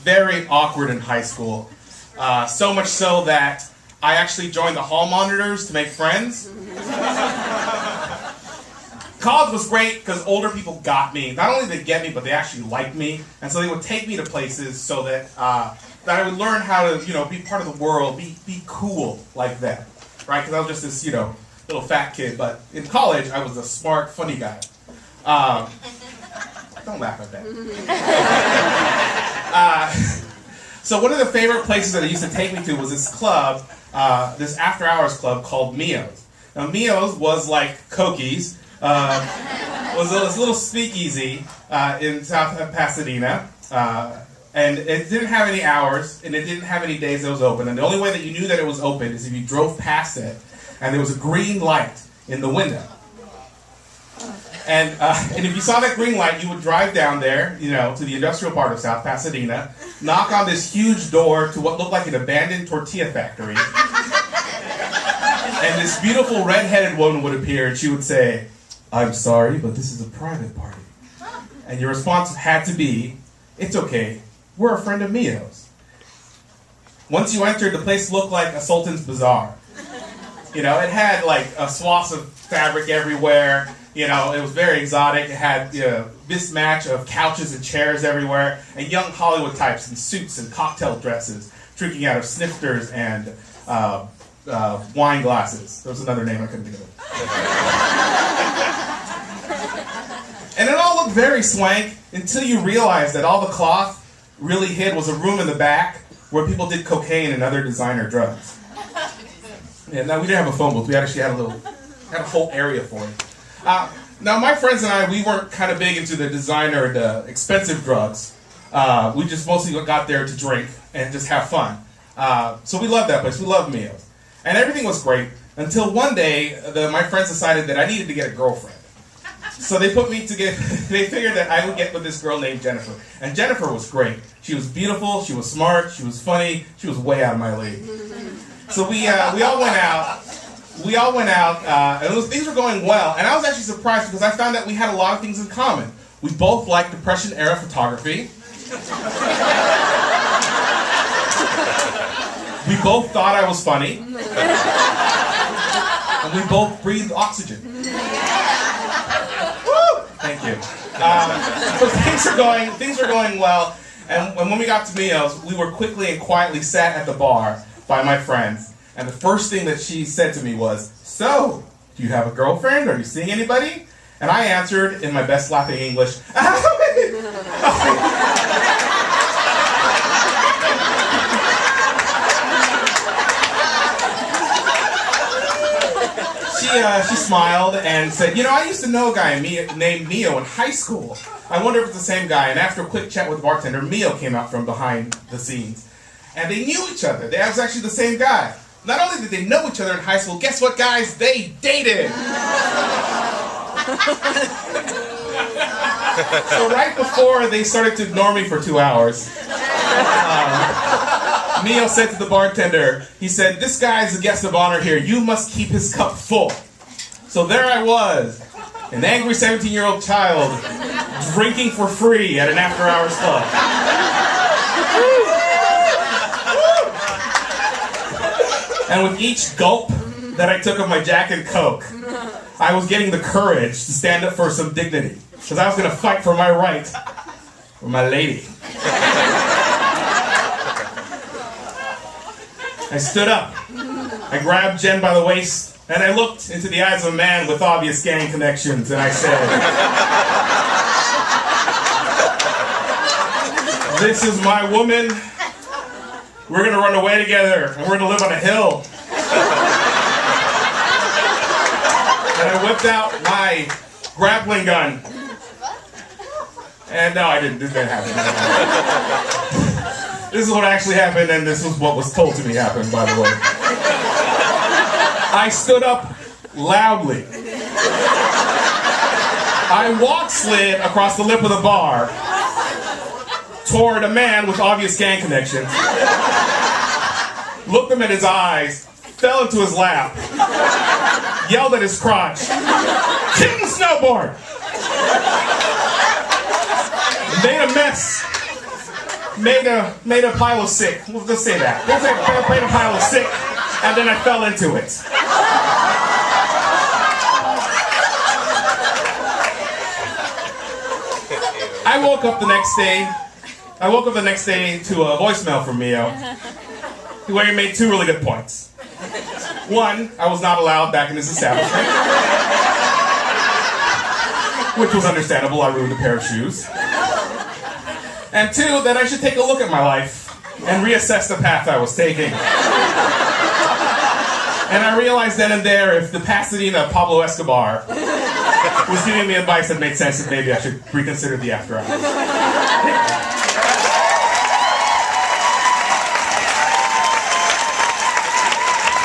very awkward in high school. So much so that I actually joined the hall monitors to make friends. College was great because older people got me. Not only did they get me, but they actually liked me. And so they would take me to places so that that I would learn how to, be part of the world, be cool like them, right? Because I was just this, little fat kid. But in college, I was a smart, funny guy. Don't laugh at that. So one of the favorite places that they used to take me to was this club, this after-hours club called Mio's. Now, Mio's was like Cokies. Was a little speakeasy in South Pasadena. And it didn't have any hours, and it didn't have any days that it was open. And the only way that you knew that it was open is if you drove past it, and there was a green light in the window. And if you saw that green light, you would drive down there, to the industrial part of South Pasadena, knock on this huge door to what looked like an abandoned tortilla factory. And this beautiful red-headed woman would appear, and she would say, "I'm sorry, but this is a private party." And your response had to be, "It's okay, we're a friend of Mio's." Once you entered, the place looked like a Sultan's Bazaar. It had like a swaths of fabric everywhere. It was very exotic. It had mismatch of couches and chairs everywhere, and young Hollywood types in suits and cocktail dresses drinking out of snifters and wine glasses. There was another name I couldn't think of. And it all looked very swank until you realized that all the cloth really hid was a room in the back where people did cocaine and other designer drugs. And now we didn't have a phone booth. We actually had a whole area for it. Now my friends and I, we weren't kind of big into the designer and expensive drugs. We just mostly got there to drink and just have fun. So we loved that place. We loved Mio's. And everything was great until one day my friends decided that I needed to get a girlfriend. So they put me they figured that I would get with this girl named Jennifer. And Jennifer was great. She was beautiful, she was smart, she was funny, she was way out of my league. So we all went out. And things were going well. And I was actually surprised because I found that we had a lot of things in common. We both liked Depression-era photography. We both thought I was funny. And we both breathed oxygen. Thank you. So things were going well, and when we got to Mio's, we were quickly and quietly sat at the bar by my friends, and the first thing that she said to me was, "So, do you have a girlfriend? Are you seeing anybody?" And I answered in my best laughing English, She smiled and said, "I used to know a guy named Mio in high school. I wonder if it's the same guy." And after a quick chat with the bartender, Mio came out from behind the scenes. And they knew each other. They was actually the same guy. Not only did they know each other in high school, guess what, guys? They dated! So right before they started to ignore me for 2 hours, Mio said to the bartender, he said, "This guy is a guest of honor here. You must keep his cup full." So there I was, an angry 17-year-old child, drinking for free at an after-hours club. And with each gulp that I took of my Jack and Coke, I was getting the courage to stand up for some dignity, because I was going to fight for my right, for my lady. I stood up, I grabbed Jen by the waist, and I looked into the eyes of a man with obvious gang connections, and I said, "This is my woman. We're gonna run away together, and we're gonna live on a hill." And I whipped out my grappling gun. And no, I didn't. This didn't happen. This is what actually happened, and this was what was told to me happened, by the way. I stood up loudly. I walk-slid across the lip of the bar toward a man with obvious gang connections, looked him in his eyes, fell into his lap, yelled at his crotch, "King Snowboard!" Made a mess made a pile of sick. We'll just say that. We'll say made a pile of sick, and then I fell into it. I woke up the next day to a voicemail from Mio, where he made two really good points. One, I was not allowed back in his establishment, which was understandable. I ruined a pair of shoes. And two, that I should take a look at my life and reassess the path I was taking. And I realized then and there, if the Pasadena Pablo Escobar was giving me advice that made sense, that maybe I should reconsider the Afterhour.